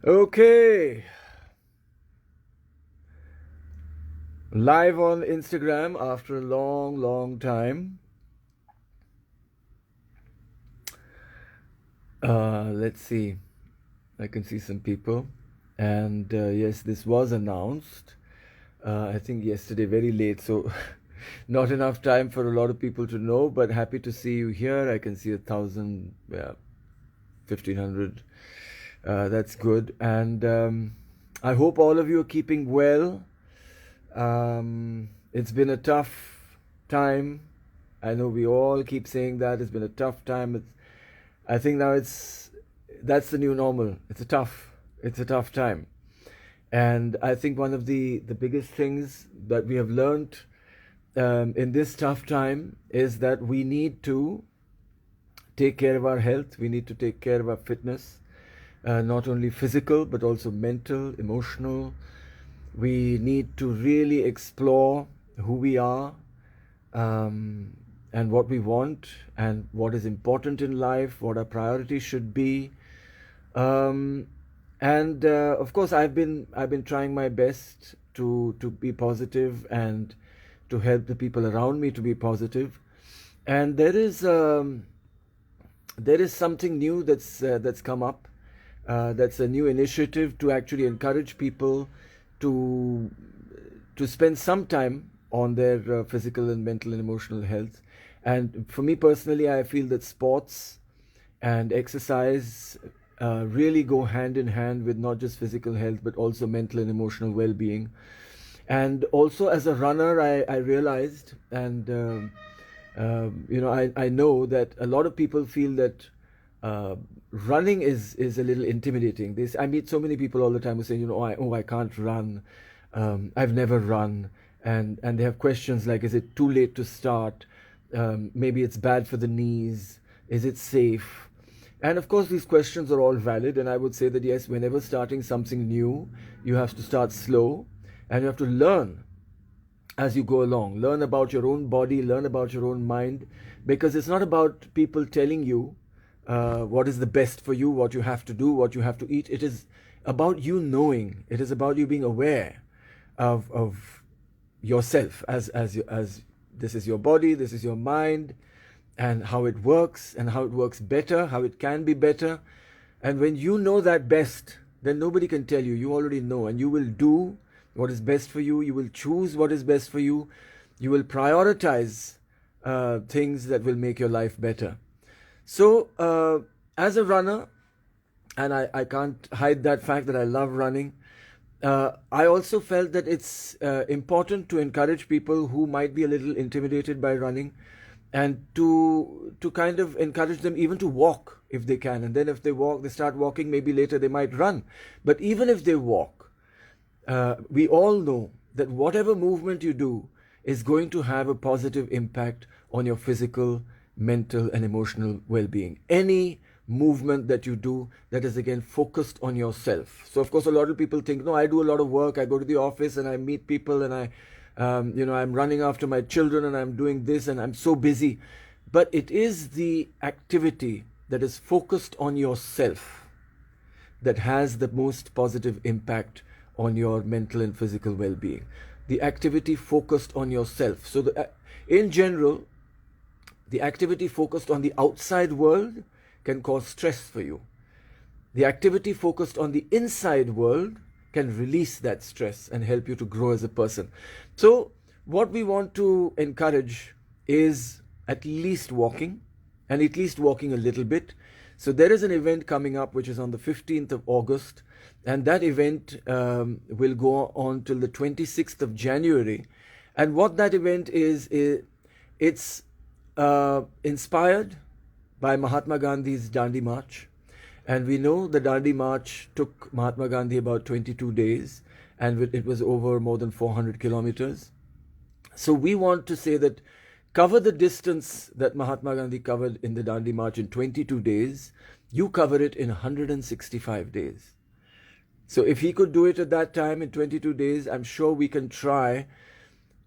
Okay, live on Instagram after a long, long time. Let's see. I can see some people. And yes, this was announced, I think yesterday, very late. So, not enough time for a lot of people to know, but happy to see you here. I can see 1,000, yeah, 1,500. That's good. And I hope all of you are keeping well. It's been a tough time. I know we all keep saying that it's been a tough time. I think now that's the new normal. It's a tough time. And I think one of the biggest things that we have learned in this tough time is that we need to take care of our health. We need to take care of our fitness, not only physical, but also mental, emotional. We need to really explore who we are, and what we want and what is important in life, what our priorities should be. Um, and Of course, I've been trying my best to be positive and to help the people around me to be positive. And there is something new that's come up. That's a new initiative to actually encourage people to to spend some time on their physical and mental and emotional health. And for me personally, I feel that sports and exercise really go hand in hand with not just physical health but also mental and emotional well-being. And also as a runner, I realized, and I know that a lot of people feel that uh, running is a little intimidating. This I meet so many people all the time who say, I can't run, I've never run, and they have questions like, is it too late to start? Maybe it's bad for the knees. Is it safe? And of course, these questions are all valid. And I would say that yes, whenever starting something new, you have to start slow, and you have to learn as you go along. Learn about your own body, learn about your own mind, because it's not about people telling you what is the best for you, what you have to do, what you have to eat. It is about you knowing. It is about you being aware of yourself as this is your body, this is your mind, and how it works and how it works better, how it can be better. And when you know that best, then nobody can tell you. You already know, and you will do what is best for you. You will choose what is best for you. You will prioritize things that will make your life better. So, as a runner, and I can't hide that fact that I love running, I also felt that it's important to encourage people who might be a little intimidated by running, and to kind of encourage them even to walk if they can. And then if they start walking, maybe later they might run. But even if they walk, we all know that whatever movement you do is going to have a positive impact on your physical, mental, and emotional well being. Any movement that you do that is again focused on yourself. So, of course, a lot of people think, no, I do a lot of work. I go to the office and I meet people, and I'm running after my children and I'm doing this and I'm so busy. But it is the activity that is focused on yourself that has the most positive impact on your mental and physical well-being. The activity focused on yourself. So in general, the activity focused on the outside world can cause stress for you. The activity focused on the inside world can release that stress and help you to grow as a person. So what we want to encourage is at least walking, and at least walking a little bit. So there is an event coming up which is on the 15th of August, and that event will go on till the 26th of January. And what that event is it's inspired by Mahatma Gandhi's Dandi March. And we know the Dandi March took Mahatma Gandhi about 22 days, and it was over more than 400 kilometers. So we want to say that cover the distance that Mahatma Gandhi covered in the Dandi March in 22 days, you cover it in 165 days. So if he could do it at that time in 22 days, I'm sure we can try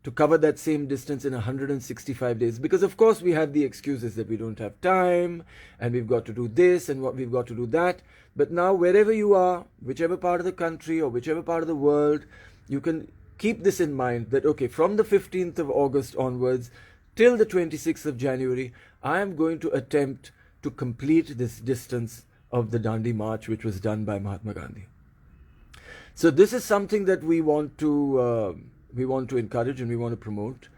to cover that same distance in 165 days. Because of course we have the excuses that we don't have time and we've got to do this and what we've got to do that. But now wherever you are, whichever part of the country or whichever part of the world, you can keep this in mind that, okay, from the 15th of August onwards till the 26th of January, I am going to attempt to complete this distance of the Dandi March, which was done by Mahatma Gandhi. So this is something that we want to encourage and we want to promote.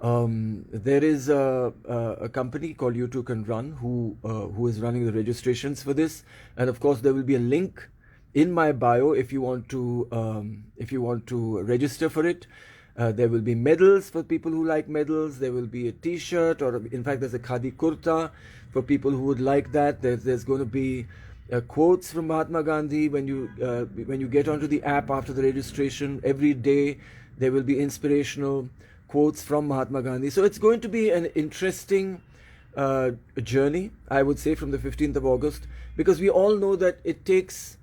There is a company called You Too Can Run who is running the registrations for this, and of course there will be a link in my bio if you want to register for it. There will be medals for people who like medals. There will be a T-shirt, or in fact there's a khadi kurta for people who would like that. There's going to be quotes from Mahatma Gandhi when you get onto the app after the registration. Every day there will be inspirational quotes from Mahatma Gandhi. So it's going to be an interesting journey, I would say, from the 15th of August, because we all know that it takes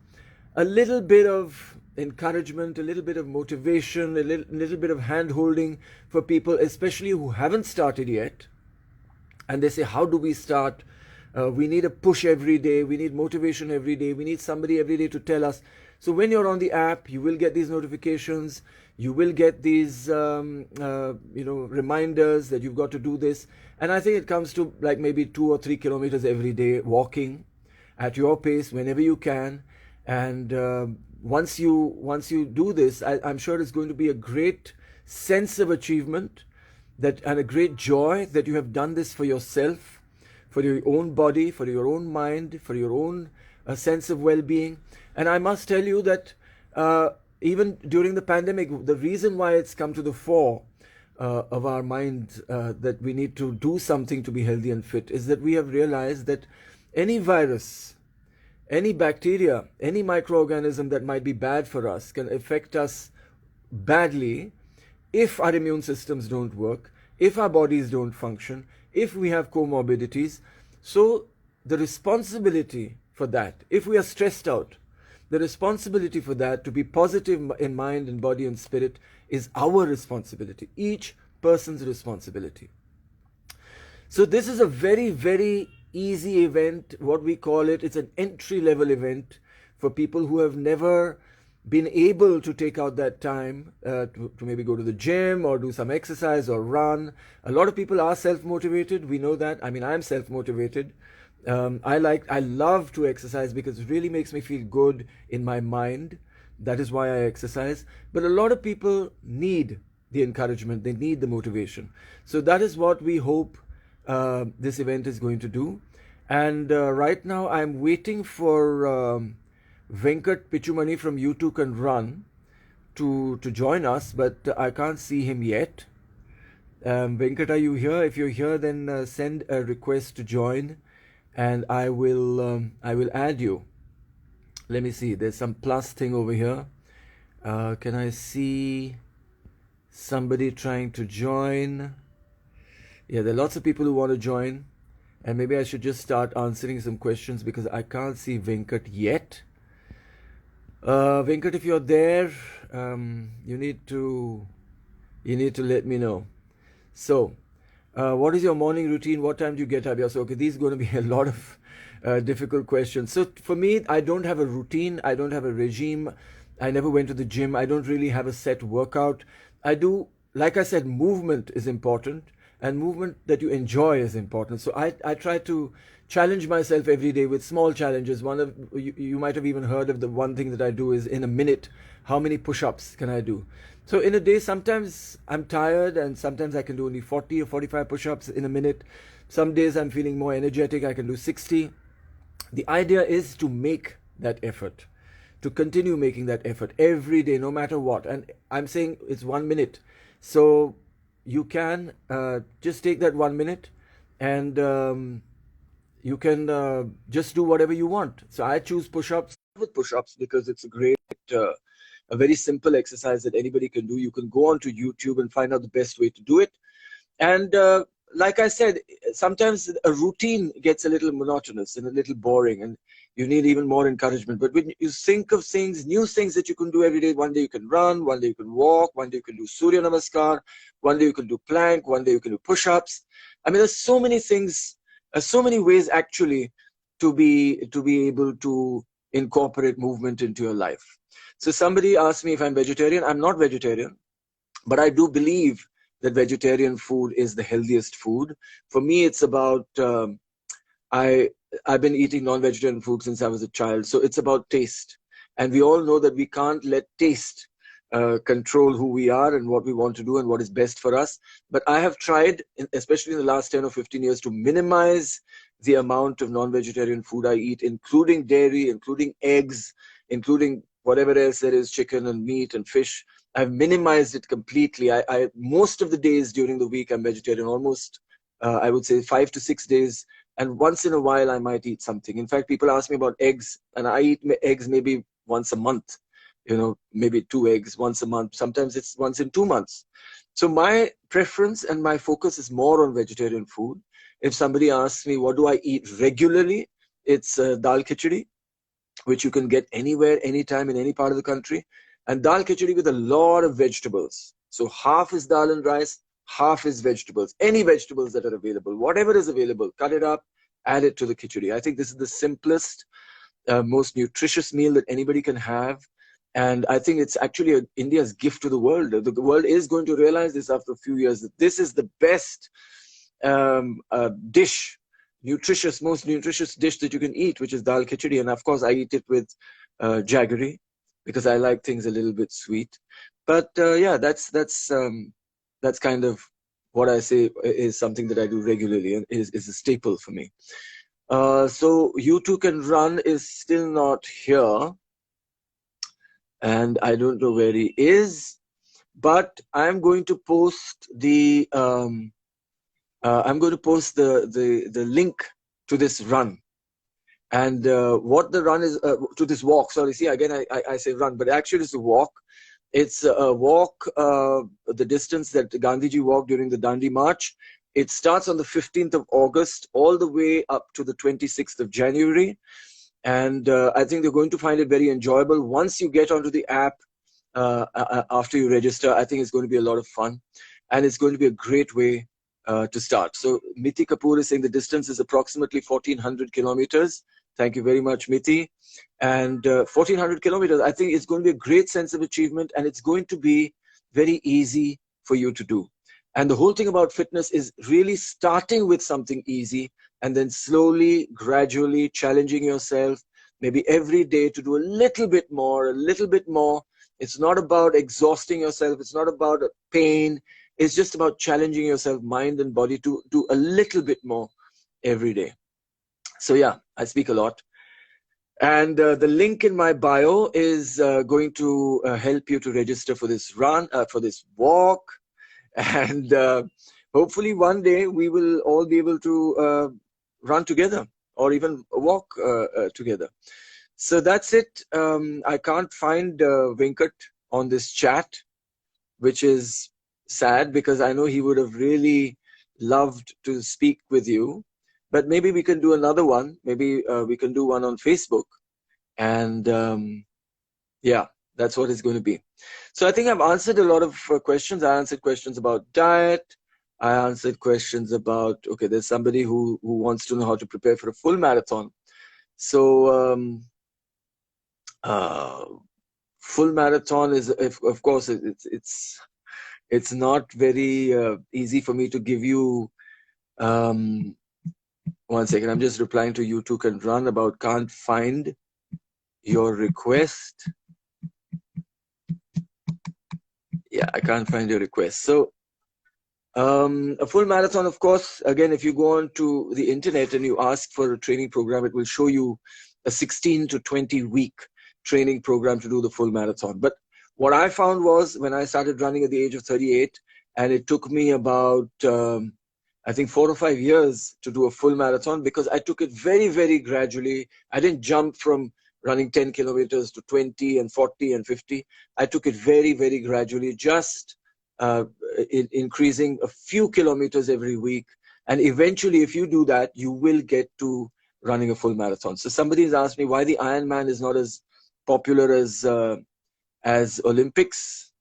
a little bit of encouragement, a little bit of motivation, a little bit of hand-holding for people, especially who haven't started yet. And they say, how do we start? We need a push every day. We need motivation every day. We need somebody every day to tell us. So when you're on the app, you will get these notifications. You will get these, reminders that you've got to do this. And I think it comes to like maybe 2 or 3 kilometers every day, walking at your pace whenever you can. And once you do this, I'm sure it's going to be a great sense of achievement and a great joy that you have done this for yourself, for your own body, for your own mind, for your own sense of well-being. And I must tell you that even during the pandemic, the reason why it's come to the fore of our mind that we need to do something to be healthy and fit is that we have realized that any virus, any bacteria, any microorganism that might be bad for us can affect us badly if our immune systems don't work, if our bodies don't function, if we have comorbidities. So the responsibility for that, if we are stressed out, the responsibility for that, to be positive in mind and body and spirit, is our responsibility, each person's responsibility. So this is a very, very easy event, what we call it. It's an entry-level event for people who have never been able to take out that time to maybe go to the gym or do some exercise or run. A lot of people are self-motivated. We know that. I mean, I'm self-motivated. I love to exercise because it really makes me feel good in my mind. That is why I exercise. But a lot of people need the encouragement. They need the motivation. So that is what we hope this event is going to do. And right now I'm waiting for Venkat Pichumani from You Too Can Run to join us, but I can't see him yet. Venkat, are you here? If you're here, then send a request to join, and I will add you. Let me see. There's some plus thing over here. Can I see somebody trying to join? Yeah, there are lots of people who want to join, and maybe I should just start answering some questions because I can't see Venkat yet. Venkat, if you're there, you need to let me know. So, what is your morning routine? What time do you get up? So, okay, these are going to be a lot of difficult questions. So, for me, I don't have a routine. I don't have a regime. I never went to the gym. I don't really have a set workout. I do, like I said, movement is important, and movement that you enjoy is important. So, I try to challenge myself every day with small challenges. One of you might have even heard of the one thing that I do is in a minute, how many push-ups can I do? So in a day, sometimes I'm tired and sometimes I can do only 40 or 45 push-ups in a minute. Some days I'm feeling more energetic, I can do 60. The idea is to make that effort, to continue making that effort every day, no matter what. And I'm saying it's 1 minute. So you can just take that 1 minute and you can just do whatever you want. So I choose push-ups with push-ups because it's a very simple exercise that anybody can do. You can go onto YouTube and find out the best way to do it. And like I said, sometimes a routine gets a little monotonous and a little boring, and you need even more encouragement. But when you think of things, new things that you can do every day, one day you can run, one day you can walk, one day you can do Surya Namaskar, one day you can do plank, one day you can do push-ups. I mean, there's so many things, so many ways actually to be able to incorporate movement into your life. So somebody asked me if I'm vegetarian. I'm not vegetarian, but I do believe that vegetarian food is the healthiest food. For me, it's about I I've been eating non-vegetarian food since I was a child, so it's about taste, and we all know that we can't let taste control who we are and what we want to do and what is best for us. But I have tried, especially in the last 10 or 15 years, to minimize the amount of non-vegetarian food I eat, including dairy, including eggs, including whatever else there is, chicken and meat and fish. I've minimized it completely. I most of the days during the week I'm vegetarian, almost I would say 5 to 6 days, and once in a while I might eat something. In fact, people ask me about eggs, and I eat eggs maybe once a month. Maybe 2 eggs once a month. Sometimes it's once in 2 months. So my preference and my focus is more on vegetarian food. If somebody asks me what do I eat regularly, it's dal khichdi, which you can get anywhere, anytime, in any part of the country. And dal khichdi with a lot of vegetables. So half is dal and rice, half is vegetables. Any vegetables that are available, whatever is available, cut it up, add it to the khichdi. I think this is the simplest, most nutritious meal that anybody can have. And I think it's actually India's gift to the world. The world is going to realize this after a few years, that this is the best dish, most nutritious dish that you can eat, which is dal khichdi. And of course, I eat it with jaggery, because I like things a little bit sweet. But yeah, that's kind of what I say is something that I do regularly and is a staple for me. So You Too Can Run is still not here, and I don't know where he is, but I'm going to post the the link to this run. And what the run is, to this walk, sorry, see, again, I say run, but actually it's a walk. It's a walk, the distance that Gandhiji walked during the Dandi March. It starts on the 15th of August, all the way up to the 26th of January. And I think they're going to find it very enjoyable. Once you get onto the app, after you register, I think it's going to be a lot of fun. And it's going to be a great way to start. So Miti Kapoor is saying the distance is approximately 1,400 kilometers. Thank you very much, Miti. And 1,400 kilometers, I think it's going to be a great sense of achievement, and it's going to be very easy for you to do. And the whole thing about fitness is really starting with something easy and then slowly, gradually challenging yourself, maybe every day, to do a little bit more, a little bit more. It's not about exhausting yourself. It's not about pain. It's just about challenging yourself, mind and body, to do a little bit more every day. So yeah, I speak a lot. And the link in my bio is going to help you to register for this run, for this walk. And hopefully one day we will all be able to run together, or even walk together. So that's it. I can't find Venkat on this chat, which is sad, because I know he would have really loved to speak with you. But maybe we can do another one. Maybe we can do one on Facebook. And yeah, that's what it's going to be. So I think I've answered a lot of questions. I answered questions about diet. I answered questions about, okay, there's somebody who wants to know how to prepare for a full marathon. So full marathon is, of course, it's not very easy for me to give you. One second, I'm just replying to You Too Can Run about can't find your request. Yeah, I can't find your request. So a full marathon, of course, again, if you go on to the internet and you ask for a training program, it will show you a 16 to 20 week training program to do the full marathon. But what I found was, when I started running at the age of 38, and it took me about I think 4 or 5 years to do a full marathon, because I took it very, very gradually. I didn't jump from running 10 kilometers to 20 and 40 and 50. I took it very, very gradually, just increasing a few kilometers every week, And eventually, if you do that, you will get to running a full marathon. So somebody has asked me why the Ironman is not as popular as Olympics.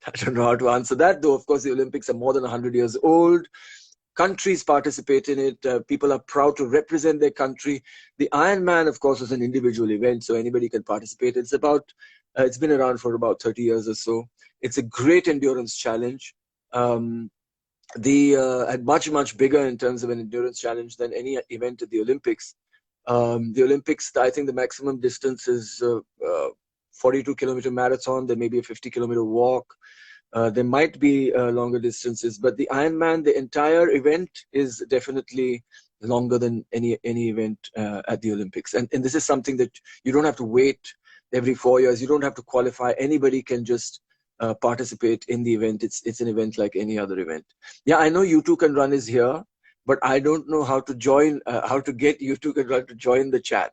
I don't know how to answer that, though. Of course, the Olympics are more than 100 years old. Countries participate in it. People are proud to represent their country. The Ironman, of course, is an individual event, so anybody can participate. It's been around for about 30 years or so. It's a great endurance challenge. Much bigger in terms of an endurance challenge than any event at the Olympics. The Olympics, I think the maximum distance is 42-kilometer marathon. There may be a 50-kilometer walk. There might be longer distances, but the Ironman, the entire event is definitely longer than any event at the Olympics. And this is something that you don't have to wait every 4 years. You don't have to qualify. Anybody can just participate in the event. It's an event like any other event. Yeah, I know 𝐻2Can Run is here, but I don't know how to join, how to get 𝐻2Can Run to join the chat.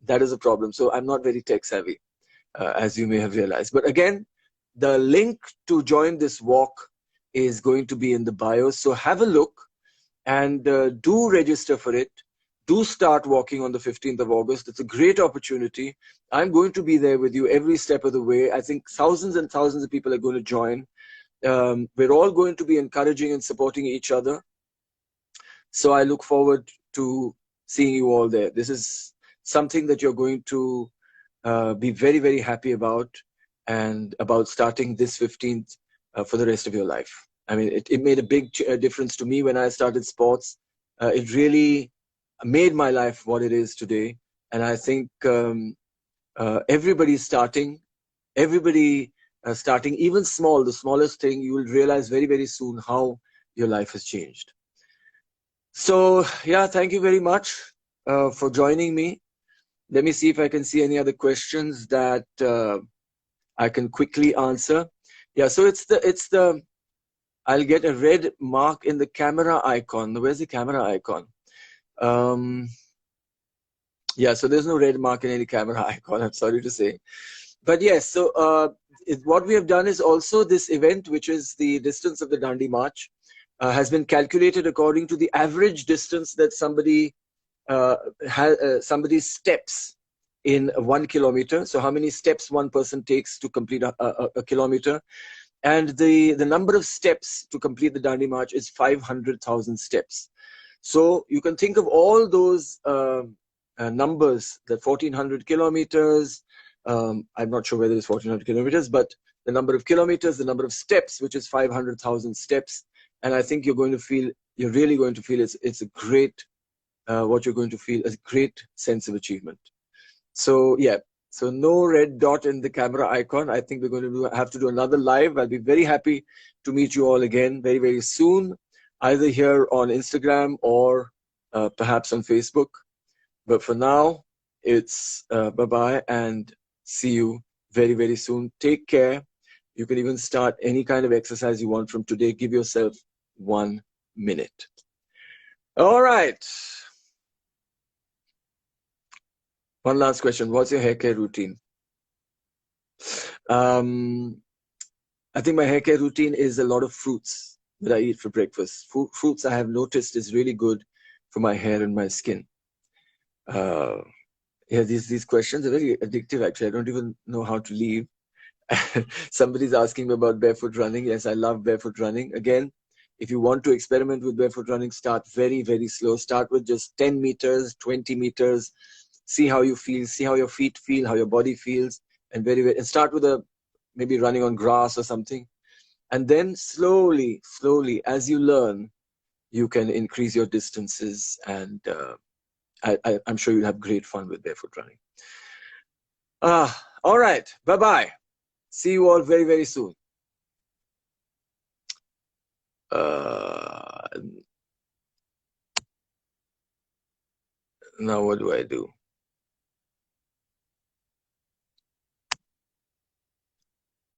That is a problem. So I'm not very tech savvy, as you may have realized. But again, the link to join this walk is going to be in the bio. So have a look and do register for it. Do start walking on the 15th of August. It's a great opportunity. I'm going to be there with you every step of the way. I think thousands and thousands of people are going to join. We're all going to be encouraging and supporting each other. So I look forward to seeing you all there. This is something that you're going to be very, very happy about, and about starting this 15th for the rest of your life. I mean, it made a big difference to me when I started sports. It really made my life what it is today. And I think everybody starting, even small, the smallest thing, you will realize very, very soon how your life has changed. So yeah, thank you very much for joining me. Let me see if I can see any other questions that I can quickly answer. Yeah, so I'll get a red mark in the camera icon. Where's the camera icon? Yeah, so there's no red mark in any camera icon, I'm sorry to say. But yes, so what we have done is also this event, which is the distance of the Dandi March, has been calculated according to the average distance that somebody steps in 1 kilometer. So how many steps one person takes to complete a kilometer. And the number of steps to complete the Dandi March is 500,000 steps. So you can think of all those numbers, the 1400 kilometers. I'm not sure whether it's 1400 kilometers, but the number of kilometers, the number of steps, which is 500,000 steps. And I think you're really going to feel it's a great, what you're going to feel, a great sense of achievement. So yeah, so no red dot in the camera icon. I think we're going to have to do another live. I'll be very happy to meet you all again very, very soon, either here on Instagram or perhaps on Facebook. But for now, it's bye-bye and see you very, very soon. Take care. You can even start any kind of exercise you want from today. Give yourself 1 minute. All right. One last question. What's your hair care routine? I think my hair care routine is a lot of fruits that I eat for breakfast. Fruits, I have noticed, is really good for my hair and my skin. Yeah, these questions are very addictive, actually. I don't even know how to leave. Somebody's asking me about barefoot running. Yes, I love barefoot running. Again, if you want to experiment with barefoot running, start very, very slow. Start with just 10 meters, 20 meters. See how you feel, see how your feet feel, how your body feels, and and start with maybe running on grass or something. And then slowly, as you learn, you can increase your distances, and I'm sure you'll have great fun with barefoot running. All right, bye-bye. See you all very, very soon. Now what do I do?